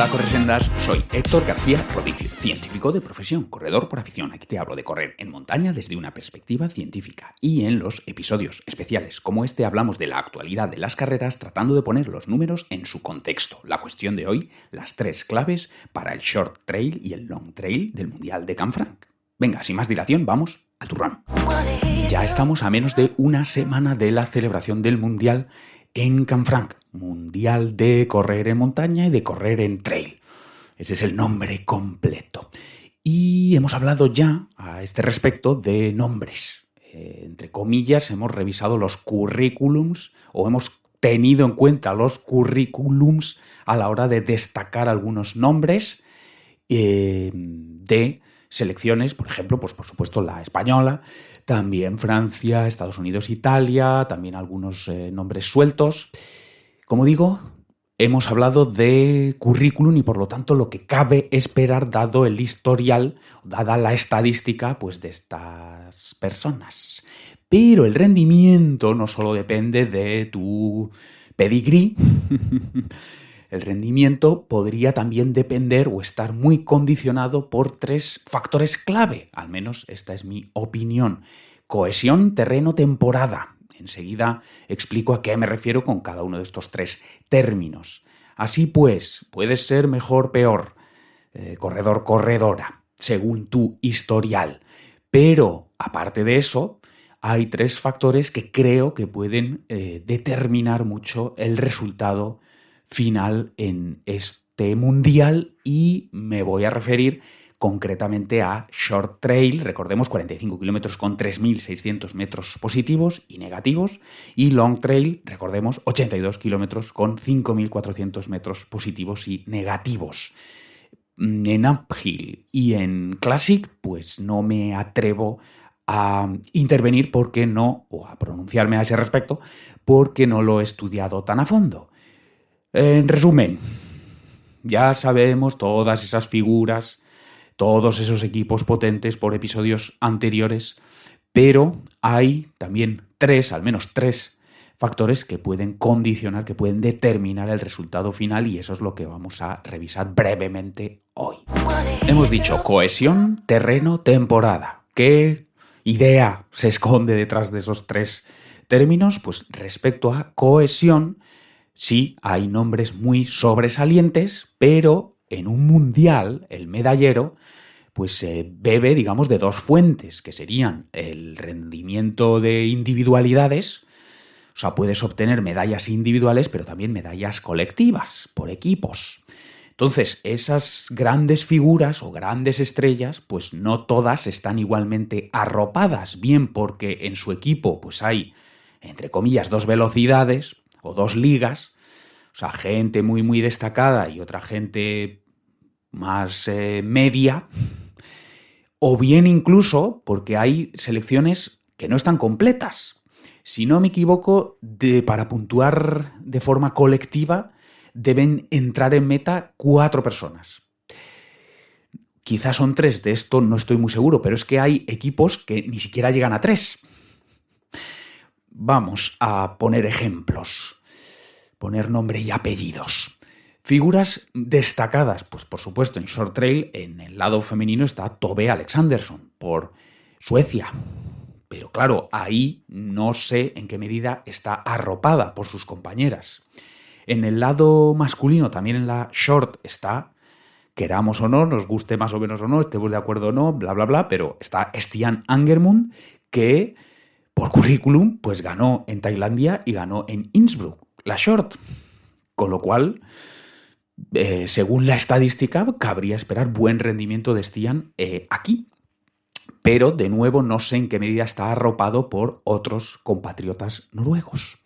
Hola corresendas, soy Héctor García Rodicio, científico de profesión, corredor por afición. Aquí te hablo de correr en montaña desde una perspectiva científica. Y en los episodios especiales como este hablamos de la actualidad de las carreras tratando de poner los números en su contexto. La cuestión de hoy, las 3 claves para el short trail y el long trail del Mundial de Canfranc. Venga, sin más dilación, vamos al turrón. Ya estamos a menos de una semana de la celebración del Mundial en Canfranc, Mundial de correr en montaña y de correr en trail. Ese es el nombre completo. Y hemos hablado ya a este respecto de nombres. Entre comillas, hemos revisado los currículums o hemos tenido en cuenta los currículums a la hora de destacar algunos nombres de selecciones, por ejemplo, pues por supuesto la española, también Francia, Estados Unidos, Italia, también algunos nombres sueltos. Como digo, hemos hablado de currículum y por lo tanto lo que cabe esperar dado el historial, dada la estadística pues, de estas personas. Pero el rendimiento no solo depende de tu pedigrí. El rendimiento podría también depender o estar muy condicionado por 3 factores clave, al menos esta es mi opinión. Cohesión, terreno, temporada. Enseguida explico a qué me refiero con cada uno de estos 3 términos. Así pues, puedes ser mejor, peor, corredor, corredora, según tu historial. Pero, aparte de eso, hay 3 factores que creo que pueden determinar mucho el resultado final en este mundial y me voy a referir concretamente a short trail, recordemos 45 kilómetros con 3.600 metros positivos y negativos, y long trail, recordemos 82 kilómetros con 5.400 metros positivos y negativos. En uphill y en classic pues no me atrevo a intervenir porque no, o a pronunciarme a ese respecto, porque no lo he estudiado tan a fondo. En resumen, ya sabemos todas esas figuras, todos esos equipos potentes por episodios anteriores, pero hay también al menos tres factores que pueden condicionar, que pueden determinar el resultado final y eso es lo que vamos a revisar brevemente hoy. Hemos dicho cohesión, terreno, temporada. ¿Qué idea se esconde detrás de esos 3 términos? Pues respecto a cohesión, sí, hay nombres muy sobresalientes, pero en un mundial, el medallero, pues se bebe, digamos, de 2 fuentes, que serían el rendimiento de individualidades, o sea, puedes obtener medallas individuales, pero también medallas colectivas, por equipos. Entonces, esas grandes figuras o grandes estrellas, pues no todas están igualmente arropadas, bien porque en su equipo pues hay, entre comillas, 2 velocidades, o 2 ligas, o sea, gente muy, muy destacada y otra gente más media, o bien incluso porque hay selecciones que no están completas. Si no me equivoco, para puntuar de forma colectiva deben entrar en meta 4 personas. Quizás son 3, de esto no estoy muy seguro, pero es que hay equipos que ni siquiera llegan a 3. Vamos a poner ejemplos, poner nombre y apellidos. Figuras destacadas, pues por supuesto en short trail, en el lado femenino está Tove Alexandersson, por Suecia. Pero claro, ahí no sé en qué medida está arropada por sus compañeras. En el lado masculino, también en la short, está, queramos o no, nos guste más o menos o no, estemos de acuerdo o no, bla, bla, bla, pero está Stian Angermund, que por currículum, pues ganó en Tailandia y ganó en Innsbruck, la short. Con lo cual, según la estadística, cabría esperar buen rendimiento de Stian aquí. Pero, de nuevo, no sé en qué medida está arropado por otros compatriotas noruegos.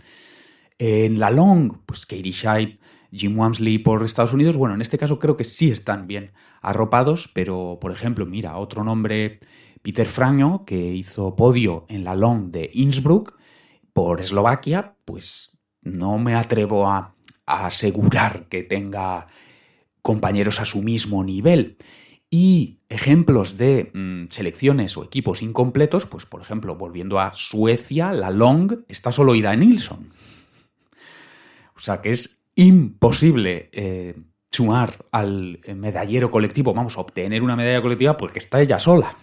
En la long, pues Katie Scheidt, Jim Walmsley por Estados Unidos, bueno, en este caso creo que sí están bien arropados, pero, por ejemplo, mira, otro nombre, Peter Franjo, que hizo podio en la long de Innsbruck por Eslovaquia, pues no me atrevo a asegurar que tenga compañeros a su mismo nivel. Y ejemplos de selecciones o equipos incompletos, pues por ejemplo, volviendo a Suecia, la long está solo Ida Nilsson. O sea que es imposible sumar al medallero colectivo, vamos a obtener una medalla colectiva porque está ella sola.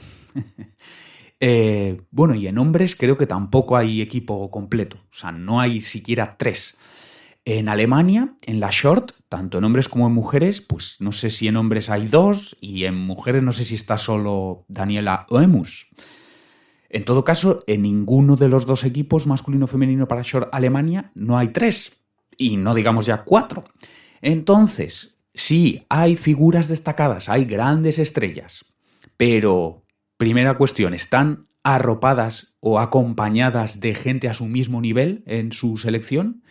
Bueno, y en hombres creo que tampoco hay equipo completo, o sea, no hay siquiera 3. En Alemania, en la short, tanto en hombres como en mujeres, pues no sé si en hombres hay 2 y en mujeres no sé si está solo Daniela Oemus. En todo caso, en ninguno de los 2 equipos, masculino o femenino para short Alemania, no hay 3 y no digamos ya 4. Entonces, sí, hay figuras destacadas, hay grandes estrellas, pero, primera cuestión, ¿están arropadas o acompañadas de gente a su mismo nivel en su selección?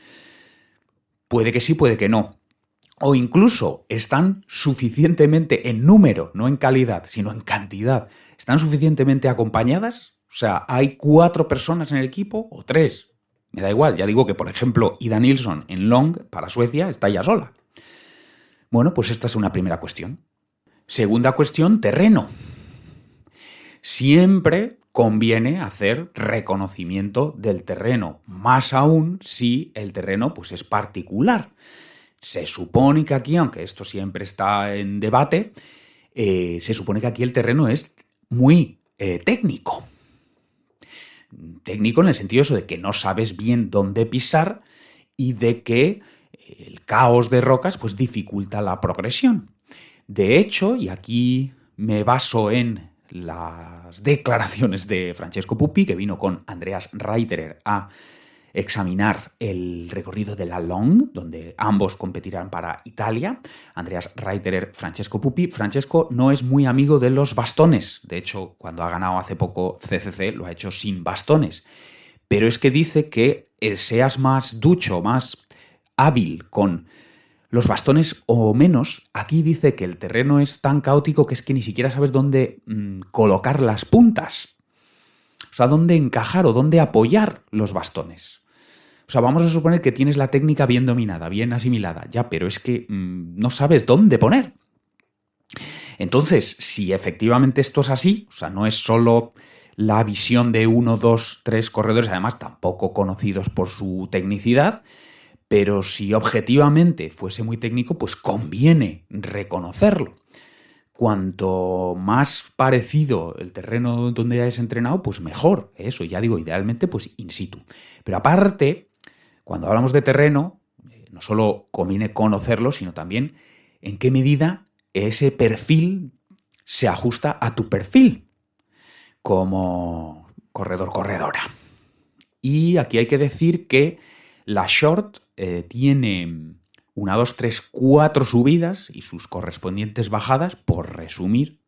Puede que sí, puede que no. O incluso están suficientemente en número, no en calidad, sino en cantidad. ¿Están suficientemente acompañadas? O sea, ¿hay 4 personas en el equipo o 3? Me da igual, ya digo que, por ejemplo, Ida Nilsson en long para Suecia está ya sola. Bueno, pues esta es una primera cuestión. Segunda cuestión, terreno. Siempre conviene hacer reconocimiento del terreno, más aún si el terreno pues, es particular. Se supone que aquí, aunque esto siempre está en debate, se supone que aquí el terreno es muy técnico. Técnico en el sentido eso de que no sabes bien dónde pisar y de que el caos de rocas pues, dificulta la progresión. De hecho, y aquí me baso en las declaraciones de Francesco Puppi, que vino con Andreas Reiterer a examinar el recorrido de la Long, donde ambos competirán para Italia. Andreas Reiterer, Francesco Puppi. Francesco no es muy amigo de los bastones. De hecho, cuando ha ganado hace poco CCC, lo ha hecho sin bastones. Pero es que dice que seas más ducho, más hábil con los bastones o menos, aquí dice que el terreno es tan caótico que es que ni siquiera sabes dónde colocar las puntas. O sea, dónde encajar o dónde apoyar los bastones. O sea, vamos a suponer que tienes la técnica bien dominada, bien asimilada, ya, pero es que no sabes dónde poner. Entonces, si efectivamente esto es así, o sea, no es solo la visión de 1, 2, 3 corredores, además tampoco conocidos por su tecnicidad, pero si objetivamente fuese muy técnico, pues conviene reconocerlo. Cuanto más parecido el terreno donde hayas entrenado, pues mejor. Eso, ya digo, idealmente, pues in situ. Pero aparte, cuando hablamos de terreno, no solo conviene conocerlo, sino también en qué medida ese perfil se ajusta a tu perfil como corredor-corredora. Y aquí hay que decir que la short tiene 1, 2, 3, 4 subidas y sus correspondientes bajadas, por resumir.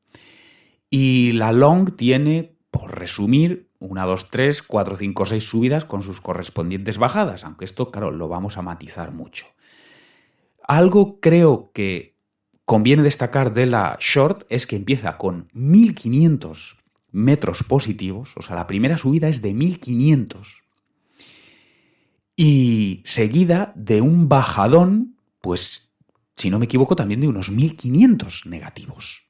Y la long tiene, por resumir, 1, 2, 3, 4, 5, 6 subidas con sus correspondientes bajadas, aunque esto, claro, lo vamos a matizar mucho. Algo creo que conviene destacar de la short es que empieza con 1500 metros positivos, o sea, la primera subida es de 1500 y seguida de un bajadón, pues, si no me equivoco, también de unos 1500 negativos.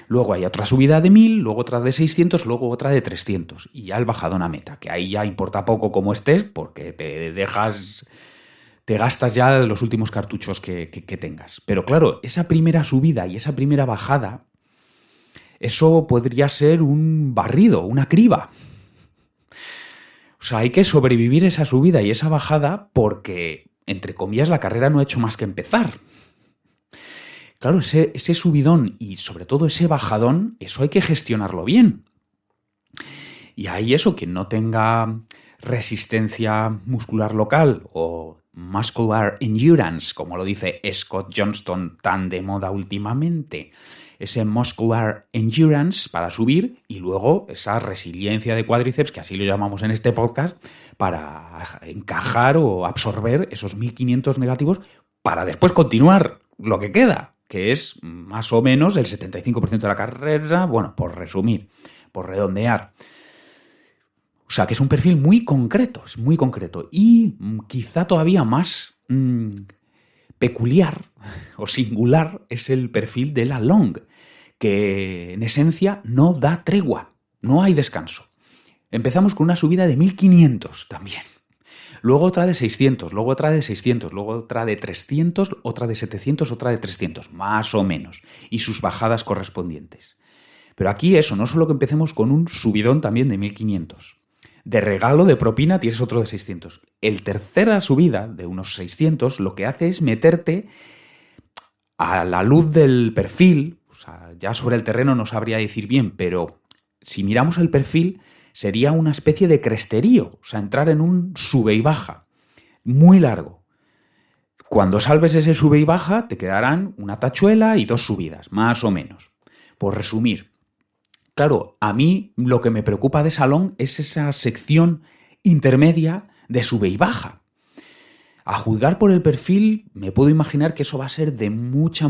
Luego hay otra subida de 1000, luego otra de 600, luego otra de 300 y ya el bajadón a meta, que ahí ya importa poco cómo estés porque te gastas ya los últimos cartuchos que tengas. Pero claro, esa primera subida y esa primera bajada, eso podría ser un barrido, una criba. O sea, hay que sobrevivir esa subida y esa bajada porque, entre comillas, la carrera no ha hecho más que empezar. Claro, ese subidón y sobre todo ese bajadón, eso hay que gestionarlo bien. Y ahí eso, quien no tenga resistencia muscular local o muscular endurance, como lo dice Scott Johnston tan de moda últimamente, ese muscular endurance para subir y luego esa resiliencia de cuádriceps, que así lo llamamos en este podcast, para encajar o absorber esos 1500 negativos para después continuar lo que queda, que es más o menos el 75% de la carrera, bueno, por resumir, por redondear. O sea, que es un perfil muy concreto, es muy concreto y quizá todavía más peculiar o singular es el perfil de la long, que en esencia no da tregua, no hay descanso. Empezamos con una subida de 1500 también. luego otra de 600, luego otra de 600, luego otra de 300, otra de 700, otra de 300, más o menos, y sus bajadas correspondientes. Pero aquí eso, no solo que empecemos con un subidón también de 1500. De regalo, de propina, tienes otro de 600. El tercera subida, de unos 600, lo que hace es meterte a la luz del perfil. O sea, ya sobre el terreno no sabría decir bien, pero si miramos el perfil, sería una especie de cresterío. O sea, entrar en un sube y baja muy largo. Cuando salves ese sube y baja, te quedarán una tachuela y 2 subidas, más o menos. Por resumir. Claro, a mí lo que me preocupa de Salón es esa sección intermedia de sube y baja. A juzgar por el perfil, me puedo imaginar que eso va a ser de mucha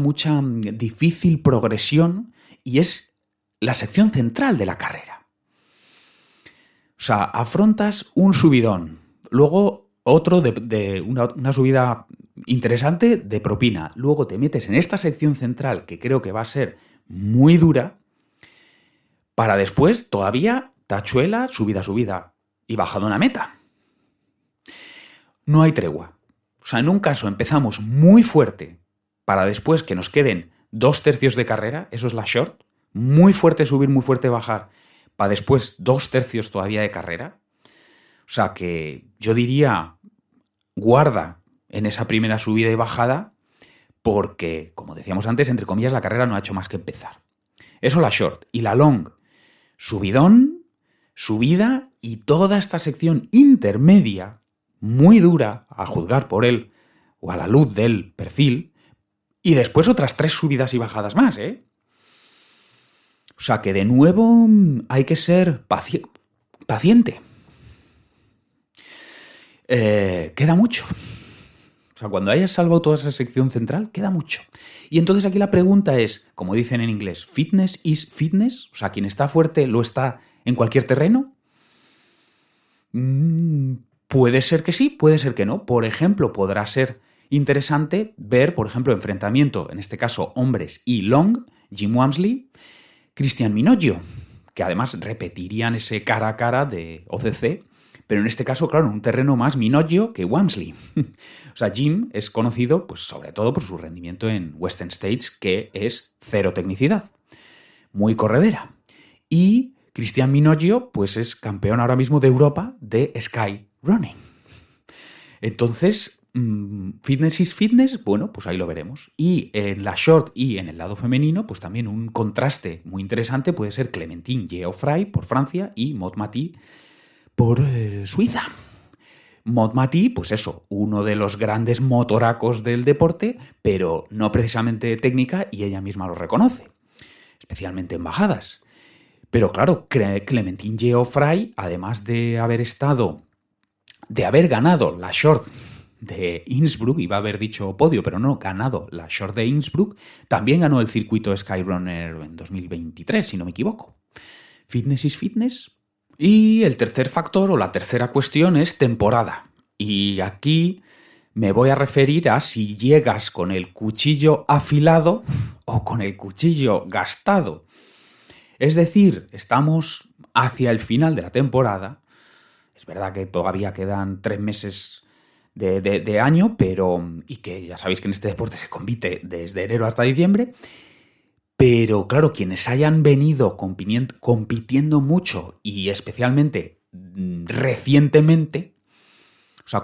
difícil progresión y es la sección central de la carrera. O sea, afrontas un subidón, luego otro de una subida interesante de propina, luego te metes en esta sección central que creo que va a ser muy dura, para después todavía tachuela, subida y bajada una meta. No hay tregua. O sea, en un caso empezamos muy fuerte para después que nos queden 2/3 de carrera, eso es la short, muy fuerte subir, muy fuerte bajar, para después 2/3 todavía de carrera. O sea que yo diría, guarda en esa primera subida y bajada porque, como decíamos antes, entre comillas, la carrera no ha hecho más que empezar. Eso la short. Y la long, subidón, subida y toda esta sección intermedia, muy dura, a juzgar por él o a la luz del perfil, y después otras 3 subidas y bajadas más, ¿eh? O sea que de nuevo hay que ser paciente. Queda mucho. O sea, cuando hayas salvado toda esa sección central, queda mucho. Y entonces aquí la pregunta es, como dicen en inglés, ¿fitness is fitness? O sea, quien está fuerte lo está en cualquier terreno. Puede ser que sí, puede ser que no. Por ejemplo, podrá ser interesante ver, por ejemplo, enfrentamiento, en este caso hombres y long, Jim Walmsley, Cristian Minoggio, que además repetirían ese cara a cara de OCC, pero en este caso, claro, en un terreno más Minoggio que Walmsley. O sea, Jim es conocido, pues, sobre todo por su rendimiento en Western States, que es cero tecnicidad, muy corredera. Y Cristian Minoggio, pues, es campeón ahora mismo de Europa de Sky Running. Entonces, fitness is fitness, bueno, pues ahí lo veremos. Y en la short y en el lado femenino, pues también un contraste muy interesante puede ser Clémentine Geoffroy por Francia y Maud Matty por Suiza. Maud Matty, pues eso, uno de los grandes motoracos del deporte, pero no precisamente técnica, y ella misma lo reconoce, especialmente en bajadas. Pero claro, Clémentine Geoffroy, además de haber ganado la short de Innsbruck, iba a haber dicho podio, pero no, ganado la short de Innsbruck, también ganó el circuito Skyrunner en 2023, si no me equivoco. Fitness is fitness. Y el tercer factor o la tercera cuestión es temporada. Y aquí me voy a referir a si llegas con el cuchillo afilado o con el cuchillo gastado. Es decir, estamos hacia el final de la temporada. Es verdad que todavía quedan 3 meses de año, y que ya sabéis que en este deporte se compite desde enero hasta diciembre. Pero claro, quienes hayan venido compitiendo mucho y especialmente recientemente, o sea,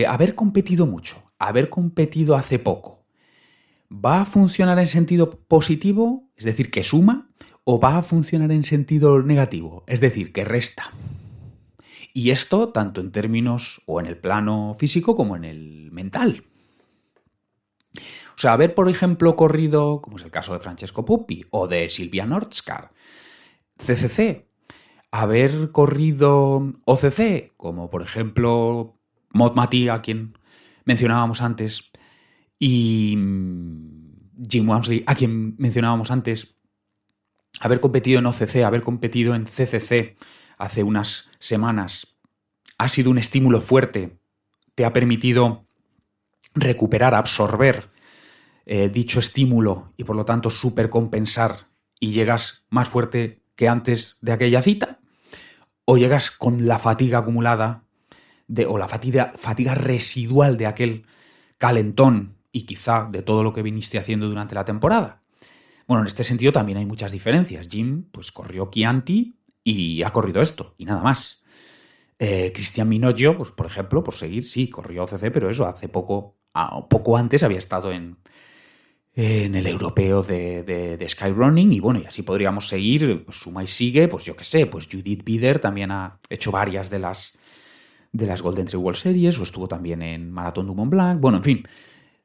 haber competido mucho, haber competido hace poco, ¿va a funcionar en sentido positivo? Es decir, que suma, o va a funcionar en sentido negativo, es decir, que resta. Y esto tanto en términos o en el plano físico como en el mental. O sea, haber, por ejemplo, corrido, como es el caso de Francesco Puppi o de Silvia Nordskar, CCC, haber corrido OCC, como por ejemplo Maud Matty, a quien mencionábamos antes, y Jim Walmsley, a quien mencionábamos antes, haber competido en OCC, haber competido en CCC hace unas semanas, ha sido un estímulo fuerte, te ha permitido recuperar, absorber dicho estímulo y por lo tanto supercompensar y llegas más fuerte que antes de aquella cita, o llegas con la fatiga acumulada o la fatiga residual de aquel calentón y quizá de todo lo que viniste haciendo durante la temporada. Bueno, en este sentido también hay muchas diferencias. Jim pues corrió Chianti y ha corrido esto, y nada más. Cristian Minogio, pues por ejemplo, por seguir, sí, corrió OCC, pero eso, hace poco antes había estado en el europeo de Skyrunning, y bueno, y así podríamos seguir, pues, suma y sigue, pues yo qué sé, pues Judith Bider también ha hecho varias de las Golden Trail World Series, o estuvo también en Maratón du Mont Blanc, bueno, en fin,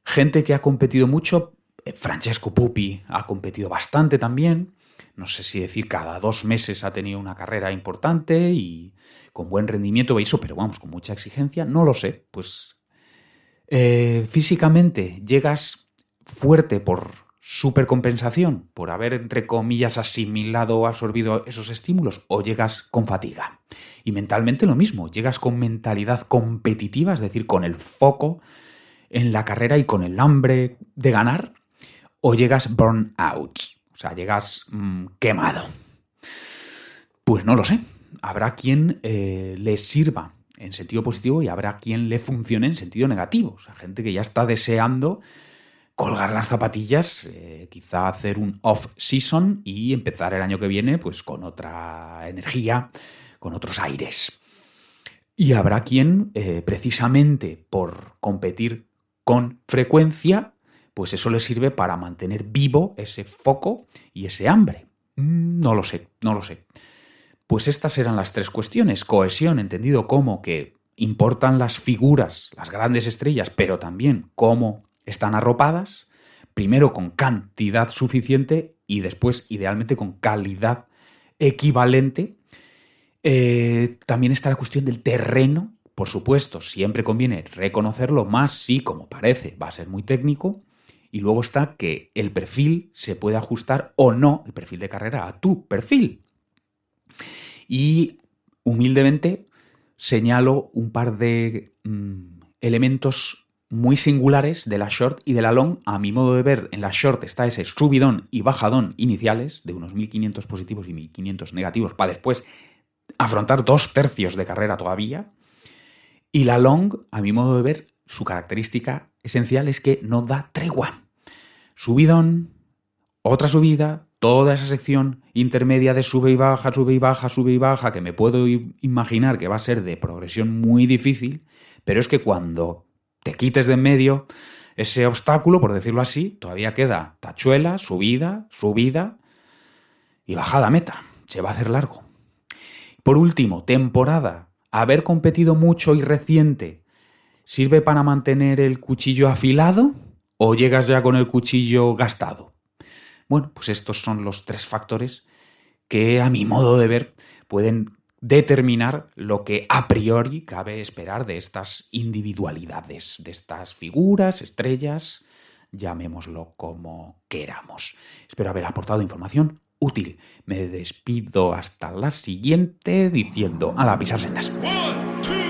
gente que ha competido mucho. Francesco Pupi ha competido bastante también, no sé si decir cada 2 meses ha tenido una carrera importante y con buen rendimiento, eso, pero vamos, con mucha exigencia, no lo sé, pues físicamente llegas fuerte por supercompensación, por haber, entre comillas, asimilado o absorbido esos estímulos, o llegas con fatiga. Y mentalmente lo mismo, llegas con mentalidad competitiva, es decir, con el foco en la carrera y con el hambre de ganar, o llegas burn out, o sea, llegas quemado. Pues no lo sé, habrá quien le sirva en sentido positivo y habrá quien le funcione en sentido negativo, o sea, gente que ya está deseando colgar las zapatillas, quizá hacer un off-season y empezar el año que viene pues con otra energía, con otros aires. Y habrá quien, precisamente por competir con frecuencia, pues eso le sirve para mantener vivo ese foco y ese hambre. No lo sé. Pues estas eran las 3 cuestiones. Cohesión, entendido como que importan las figuras, las grandes estrellas, pero también cómo están arropadas, primero con cantidad suficiente y después, idealmente, con calidad equivalente. También está la cuestión del terreno, por supuesto, siempre conviene reconocerlo, más si, como parece, va a ser muy técnico. Y luego está que el perfil se puede ajustar o no, el perfil de carrera, a tu perfil. Y humildemente señalo un par de elementos muy singulares de la short y de la long. A mi modo de ver, en la short está ese subidón y bajadón iniciales de unos 1500 positivos y 1500 negativos para después afrontar 2/3 de carrera todavía. Y la long, a mi modo de ver, su característica esencial es que no da tregua. Subidón, otra subida, toda esa sección intermedia de sube y baja, que me puedo imaginar que va a ser de progresión muy difícil, pero es que cuando te quites de en medio ese obstáculo, por decirlo así, todavía queda tachuela, subida y bajada a meta. Se va a hacer largo. Por último, temporada. Haber competido mucho y reciente, ¿sirve para mantener el cuchillo afilado o llegas ya con el cuchillo gastado? Bueno, pues estos son los 3 factores que, a mi modo de ver, pueden determinar lo que a priori cabe esperar de estas individualidades, de estas figuras, estrellas, llamémoslo como queramos. Espero haber aportado información útil. Me despido hasta la siguiente diciendo: ¡hala, pisar sendas! 1, 2